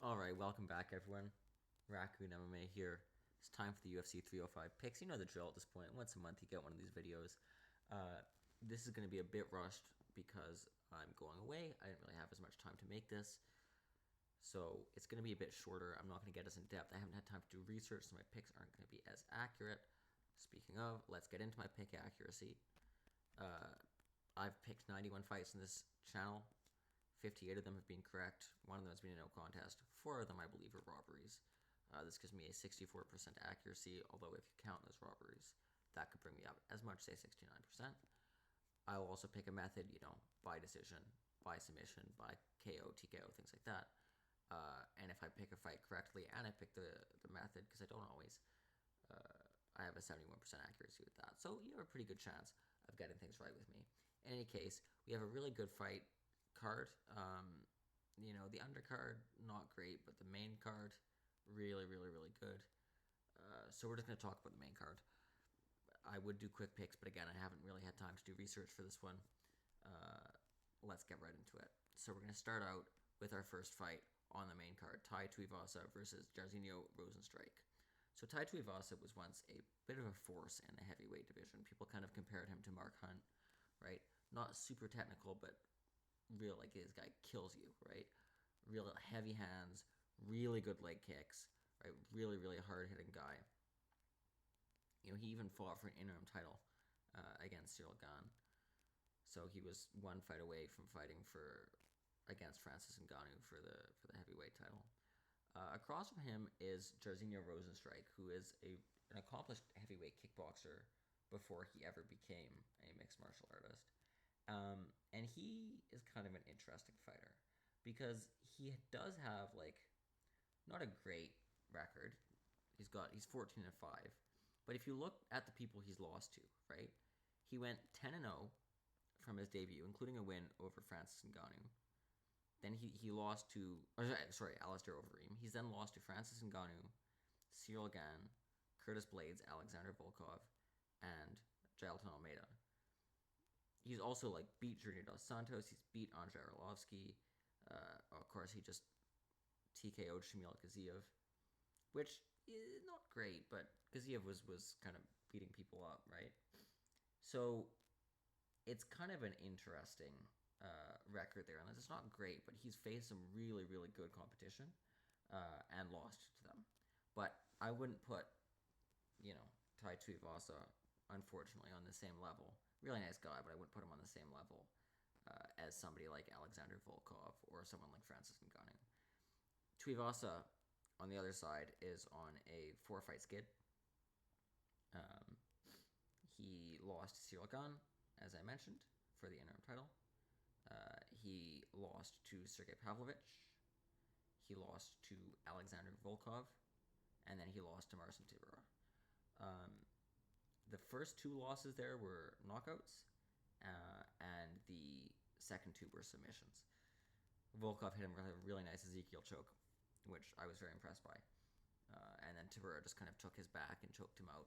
Alright, welcome back everyone. Raccoon MMA here. It's time for the UFC 305 picks. You know the drill at this point. Once a month you get one of these videos. This is going to be a bit rushed because I'm going away. I didn't really have as much time to make this. So it's going to be a bit shorter. I'm not going to get as in depth. I haven't had time to do research, so my picks aren't going to be as accurate. Speaking of, let's get into my pick accuracy. I've picked 91 fights in this channel. 58 of them have been correct. One of them has been a no contest. 4 of them, I believe, are robberies. This gives me a 64% accuracy, although if you count those robberies, that could bring me up as much, say 69%. I will also pick a method, by decision, by submission, by KO, TKO, things like that. And if I pick a fight correctly and I pick the method, because I don't always, I have a 71% accuracy with that. So you have a pretty good chance of getting things right with me. In any case, we have a really good fight card. The undercard, not great, but the main card, really, really, really good. So we're just going to talk about the main card. I would do quick picks, but again, I haven't really had time to do research for this one. Let's get right into it. So we're going to start out with our first fight on the main card, Tai Tuivasa versus Jairzinho Rozenstruik. So Tai Tuivasa was once a bit of a force in the heavyweight division. People kind of compared him to Mark Hunt, right? Not super technical, but real, like, this guy kills you, right? Real heavy hands, really good leg kicks, right? Really, really hard-hitting guy. He even fought for an interim title against Cyril Gane. So he was one fight away from fighting against Francis Ngannou for the heavyweight title. Across from him is Jairzinho Rozenstruik, who is an accomplished heavyweight kickboxer before he ever became a mixed martial artist. And he is kind of an interesting fighter because he does have, not a great record. He's 14-5, but if you look at the people he's lost to, right? He went 10-0 from his debut, including a win over Francis Ngannou. Then he lost to, Alistair Overeem. He's then lost to Francis Ngannou, Cyril Gane, Curtis Blades, Alexander Volkov, and Jailton Almeida. He's also beat Junior Dos Santos. He's beat Andrei Arlovsky. Of course, he just TKO'd Shamil Gaziev, which is not great, but Gaziev was kind of beating people up, right? So it's kind of an interesting record there. And it's not great, but he's faced some really, really good competition and lost to them. But I wouldn't put, Tai Tuivasa, unfortunately, on the same level. Really nice guy, but I wouldn't put him on the same level as somebody like Alexander Volkov or someone like Francis Ngannou. Tuivasa, on the other side, is on a 4-fight skid. He lost to Cyril Gane, as I mentioned, for the interim title. He lost to Sergey Pavlovich. He lost to Alexander Volkov. And then he lost to Marcin Tybura. The first 2 losses there were knockouts, and the second 2 were submissions. Volkov hit him with a really nice Ezekiel choke, which I was very impressed by. And then Tybura just kind of took his back and choked him out.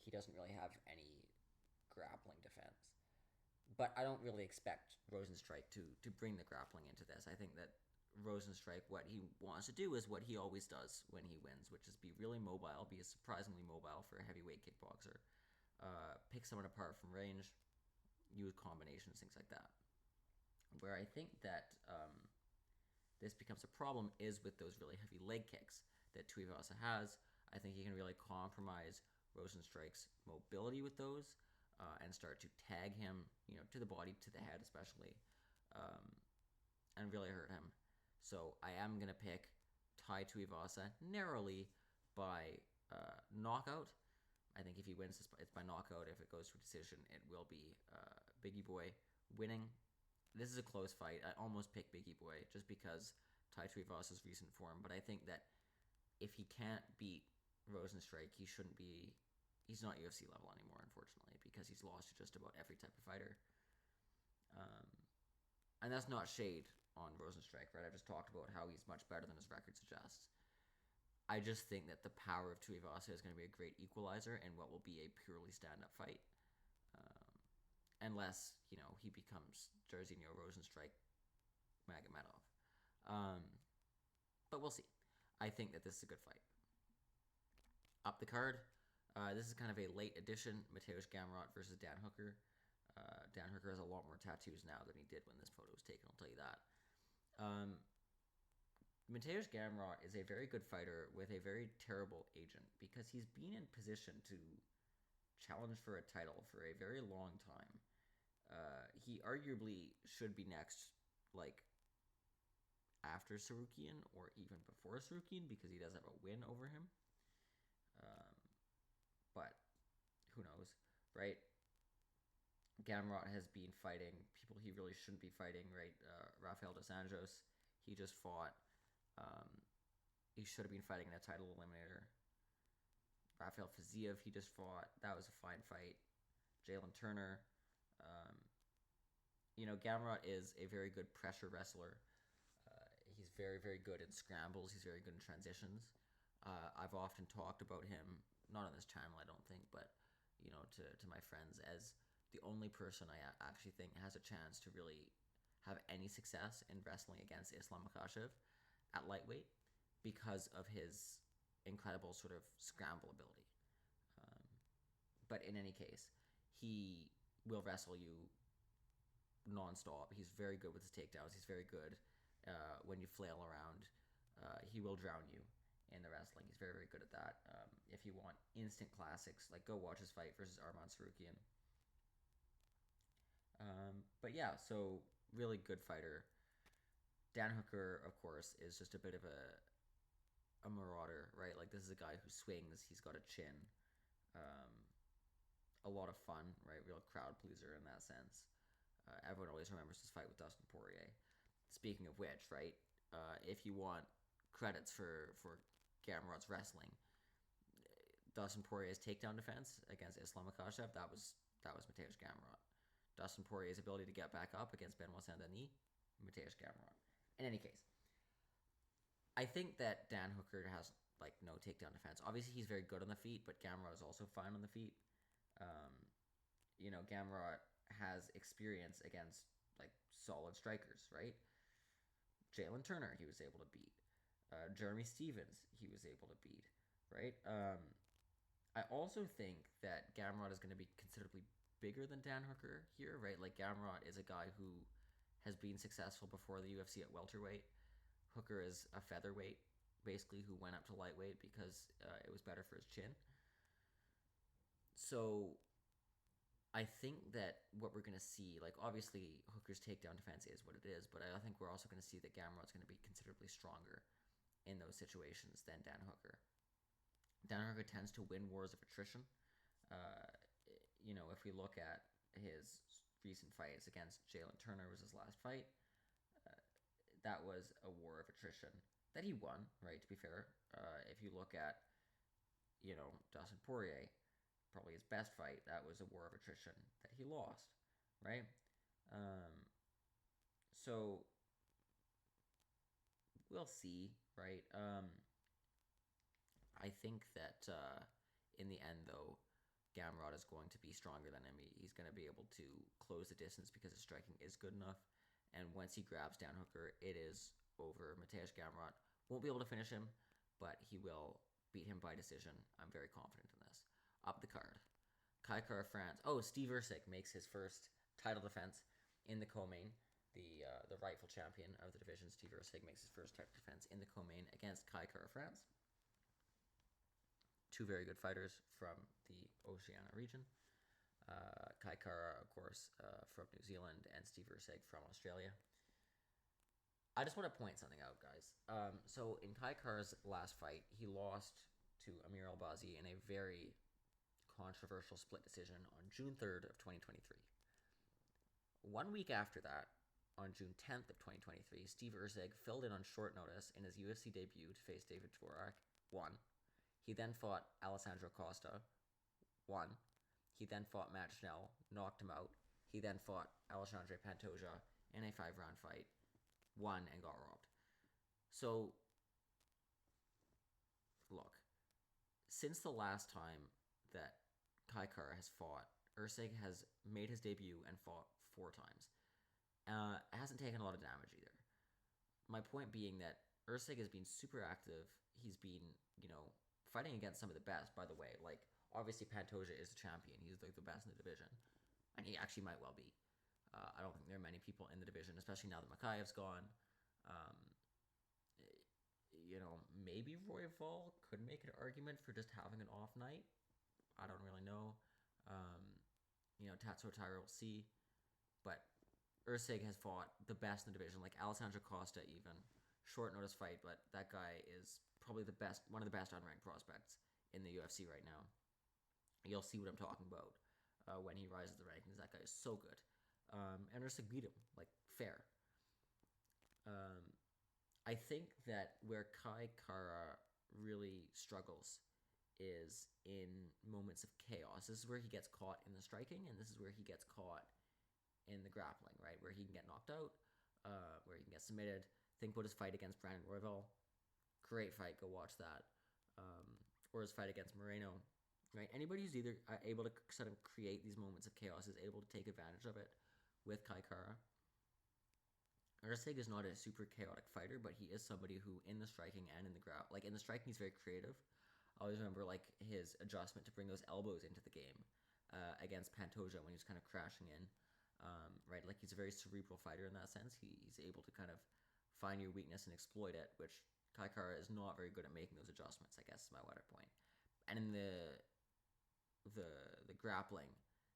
He doesn't really have any grappling defense. But I don't really expect Rozenstruik to bring the grappling into this. I think that Rozenstruik, what he wants to do is what he always does when he wins, which is be really mobile, be surprisingly mobile for a heavyweight kickboxer. Pick someone apart from range, use combinations, things like that. Where I think that this becomes a problem is with those really heavy leg kicks that Tuivasa has. I think he can really compromise Rozenstruik's mobility with those and start to tag him, to the body, to the head especially, and really hurt him. So I am going to pick Tai Tuivasa narrowly by knockout. I think if he wins this, it's by knockout. If it goes to a decision, it will be Biggie Boy winning. This is a close fight. I almost picked Biggie Boy just because Tai Tuivasa's recent form, but I think that if he can't beat Rozenstruik, he's not UFC level anymore, unfortunately, because he's lost to just about every type of fighter. And that's not shade on Rozenstruik, right? I just talked about how he's much better than his record suggests. I just think that the power of Tuivasa is going to be a great equalizer in what will be a purely stand-up fight. Unless, he becomes Jairzinho Rozenstruik Magomedov. But we'll see. I think that this is a good fight. Up the card, this is kind of a late addition. Mateusz Gamrot versus Dan Hooker. Dan Hooker has a lot more tattoos now than he did when this photo was taken, I'll tell you that. Mateusz Gamrot is a very good fighter with a very terrible agent because he's been in position to challenge for a title for a very long time. He arguably should be next, like, after Sarukian or even before Sarukian because he does have a win over him. But who knows, right? Gamrot has been fighting people he really shouldn't be fighting, right? Rafael dos Anjos, he just fought. He should have been fighting in a title eliminator. Rafael Fiziev, he just fought. That was a fine fight. Jalen Turner. Gamrot is a very good pressure wrestler. He's very, very good in scrambles. He's very good in transitions. I've often talked about him, not on this channel, I don't think, but to my friends, as the only person I actually think has a chance to really have any success in wrestling against Islam Makhachev at lightweight because of his incredible sort of scramble ability. But in any case, he will wrestle you nonstop. He's very good with his takedowns. He's very good when you flail around. He will drown you in the wrestling. He's very, very good at that. If you want instant classics, like, go watch his fight versus Arman Sarukian. But yeah, so really good fighter. Dan Hooker, of course, is just a bit of a marauder, right? Like, this is a guy who swings. He's got a chin. A lot of fun, right? Real crowd pleaser in that sense. Everyone always remembers his fight with Dustin Poirier. Speaking of which, right? If you want credits for Gamrot's wrestling, Dustin Poirier's takedown defense against Islam Makhachev, that was Mateusz Gamrot. Dustin Poirier's ability to get back up against Benoit Saint-Denis, Mateusz Gamrot. In any case, I think that Dan Hooker has, like, no takedown defense. Obviously, he's very good on the feet, but Gamrot is also fine on the feet. Gamrot has experience against, like, solid strikers, right? Jalen Turner, he was able to beat. Jeremy Stevens, he was able to beat, right? I also think that Gamrot is going to be considerably bigger than Dan Hooker here, right? Like, Gamrot is a guy who has been successful before the UFC at welterweight. Hooker is a featherweight, basically, who went up to lightweight because it was better for his chin. So I think that what we're going to see, like, obviously Hooker's takedown defense is what it is, but I think we're also going to see that Gamrot's going to be considerably stronger in those situations than Dan Hooker. Dan Hooker tends to win wars of attrition. If we look at his recent fights against Jalen Turner, was his last fight, that was a war of attrition that he won, right, to be fair. If you look at, Dustin Poirier, probably his best fight, that was a war of attrition that he lost, right? So we'll see, right? I think that in the end, though, Gamrot is going to be stronger than him. He's going to be able to close the distance because his striking is good enough. And once he grabs Dan Hooker, it is over. Mateusz Gamrot won't be able to finish him, but he will beat him by decision. I'm very confident in this. Up the card, Kai Kara France. Oh, Steve Erceg makes his first title defense in the co-main. The rightful champion of the division, Steve Erceg, makes his first title defense in the co-main against Kai Kara France. Two very good fighters from the Oceania region. Kai Kara, of course, from New Zealand, and Steve Erceg from Australia. I just want to point something out, guys. So in Kai Kara's last fight, he lost to Amir Albazi in a very controversial split decision on June 3rd of 2023. 1 week after that, on June 10th of 2023, Steve Erceg filled in on short notice in his UFC debut to face David Dvorak, won. He then fought Alessandro Costa, won. He then fought Matt Schnell, knocked him out. He then fought Alexandre Pantoja in a 5-round fight, won, and got robbed. So, look, since the last time that Kai Kara has fought, Erceg has made his debut and fought 4 times. Hasn't taken a lot of damage either. My point being that Erceg has been super active. He's been, fighting against some of the best, by the way. Like, obviously, Pantoja is the champion. He's like the best in the division. And he actually might well be. I don't think there are many people in the division, especially now that Makayev's gone. Um, maybe Royval could make an argument for just having an off night. I don't really know. Tatsuo Taira will see. But Erceg has fought the best in the division, like Alessandro Costa even. Short notice fight, but that guy is probably one of the best unranked prospects in the UFC right now. You'll see what I'm talking about when he rises the rankings. That guy is so good. And Erceg beat him, like, fair. I think that where Kai Kara really struggles is in moments of chaos. This is where he gets caught in the striking, and this is where he gets caught in the grappling, right? Where he can get knocked out, where he can get submitted. Think about his fight against Brandon Royval. Great fight, go watch that. Or his fight against Moreno, right? Anybody who's either able to sort of create these moments of chaos is able to take advantage of it with Kai Kara. Erceg is not a super chaotic fighter, but he is somebody who, in the striking and in the in the striking, he's very creative. I always remember, like, his adjustment to bring those elbows into the game against Pantoja when he was kind of crashing in, right? Like, he's a very cerebral fighter in that sense. He's able to kind of find your weakness and exploit it, which Kai Kara is not very good at making those adjustments, I guess is my wider point. And in the grappling,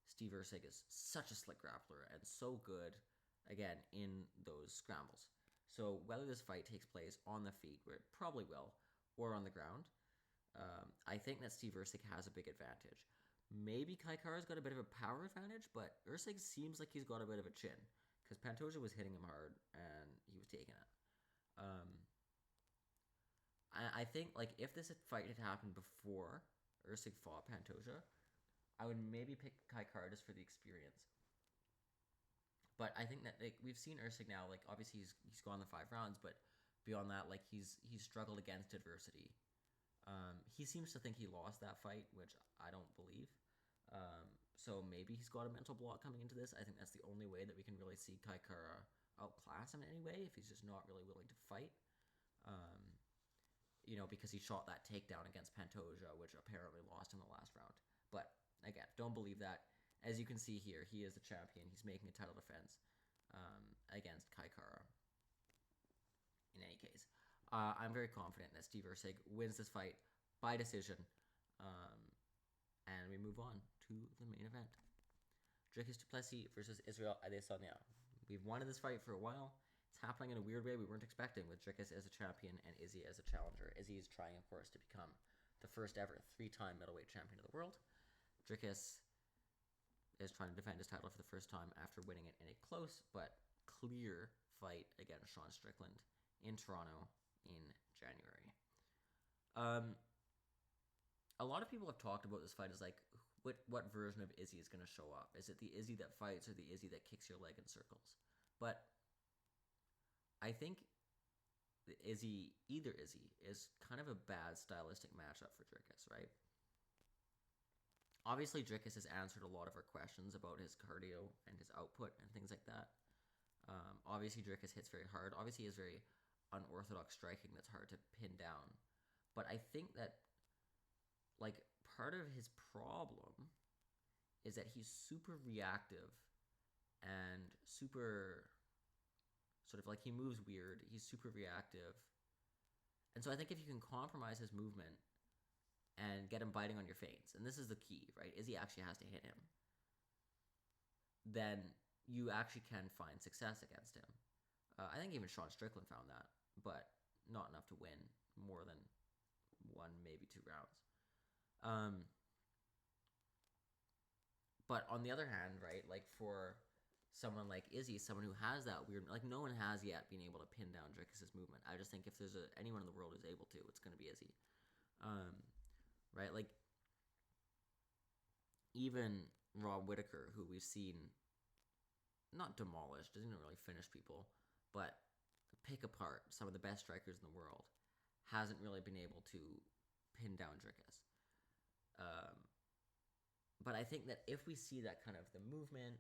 Steve Erceg is such a slick grappler and so good, again, in those scrambles. So whether this fight takes place on the feet, where it probably will, or on the ground, I think that Steve Erceg has a big advantage. Maybe Kai Kara's got a bit of a power advantage, but Erceg seems like he's got a bit of a chin, because Pantoja was hitting him hard and he was taking it. I think, like, if this fight had happened before Erceg fought Pantoja, I would maybe pick Kai Kara just for the experience. But I think that, like, we've seen Erceg now, like, obviously he's gone the 5 rounds, but beyond that, like, he's struggled against adversity. He seems to think he lost that fight, which I don't believe. So maybe he's got a mental block coming into this. I think that's the only way that we can really see Kai Kara outclass him in any way, if he's just not really willing to fight. Because he shot that takedown against Pantoja, which apparently lost in the last round. But again, don't believe that. As you can see here, he is the champion. He's making a title defense against Kai Kara. In any case, I'm very confident that Steve Erceg wins this fight by decision. And we move on to the main event. Dricus Du Plessis versus Israel Adesanya. We've wanted this fight for a while. It's happening in a weird way we weren't expecting, with Dricus as a champion and Izzy as a challenger. Izzy is trying, of course, to become the first ever 3-time middleweight champion of the world. Dricus is trying to defend his title for the first time after winning it in a close but clear fight against Sean Strickland in Toronto in January. A lot of people have talked about this fight as, like, what version of Izzy is going to show up. Is it the Izzy that fights or the Izzy that kicks your leg in circles? But I think either Izzy is kind of a bad stylistic matchup for Dricus, right? Obviously, Dricus has answered a lot of our questions about his cardio and his output and things like that. Obviously, Dricus hits very hard. Obviously, he has very unorthodox striking that's hard to pin down. But I think that, like, part of his problem is that he's super reactive and super sort of, like, he moves weird. He's super reactive. And so I think if you can compromise his movement and get him biting on your feints, and this is the key, right? Izzy actually has to hit him, then you actually can find success against him. I think even Sean Strickland found that, but not enough to win more than 1, maybe 2 rounds. But on the other hand, right, like, for someone like Izzy, someone who has that weird, like, no one has yet been able to pin down Dricus' movement. I just think if there's anyone in the world who's able to, it's going to be Izzy. Right, like, even Rob Whittaker, who we've seen not demolished, doesn't even really finish people, but pick apart some of the best strikers in the world, hasn't really been able to pin down Dricus. But I think that if we see that kind of the movement,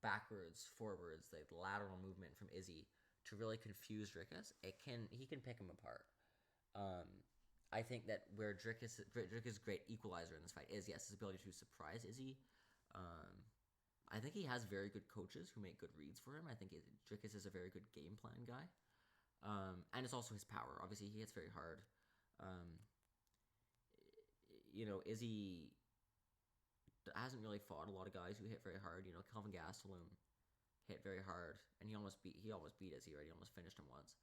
backwards, forwards, the lateral movement from Izzy to really confuse Dricus, he can pick him apart. I think that where Dricus' great equalizer in this fight is, yes, his ability to surprise Izzy. I think he has very good coaches who make good reads for him. I think Dricus is a very good game plan guy. And it's also his power. Obviously, he hits very hard. Izzy hasn't really fought a lot of guys who hit very hard. Kelvin Gastelum hit very hard, and he almost beat Izzy, right? He almost finished him once.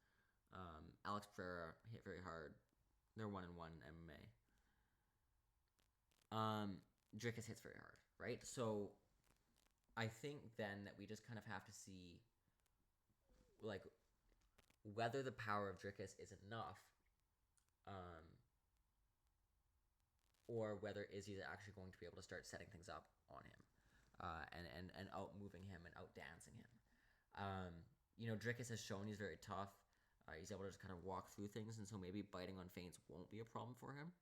Alex Pereira hit very hard. They're 1-1 in MMA. Dricus hits very hard, right? So I think then that we just kind of have to see, like, whether the power of Dricus is enough, or whether Izzy is actually going to be able to start setting things up on him, and out moving him and out dancing him. Dricus has shown he's very tough. He's able to just kind of walk through things, and so maybe biting on feints won't be a problem for him.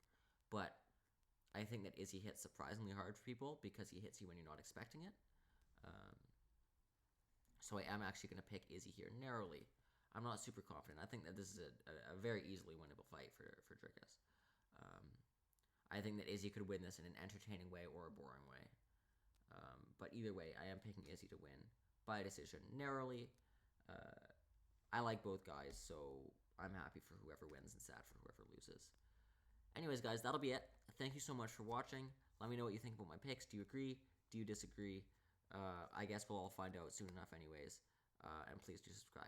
But I think that Izzy hits surprisingly hard for people because he hits you when you're not expecting it. So I am actually going to pick Izzy here narrowly. I'm not super confident. I think that this is a very easily winnable fight for Dricus. I think that Izzy could win this in an entertaining way or a boring way. But either way, I am picking Izzy to win by decision narrowly. I like both guys, so I'm happy for whoever wins and sad for whoever loses. Anyways, guys, that'll be it. Thank you so much for watching. Let me know what you think about my picks. Do you agree? Do you disagree? I guess we'll all find out soon enough anyways. And please do subscribe.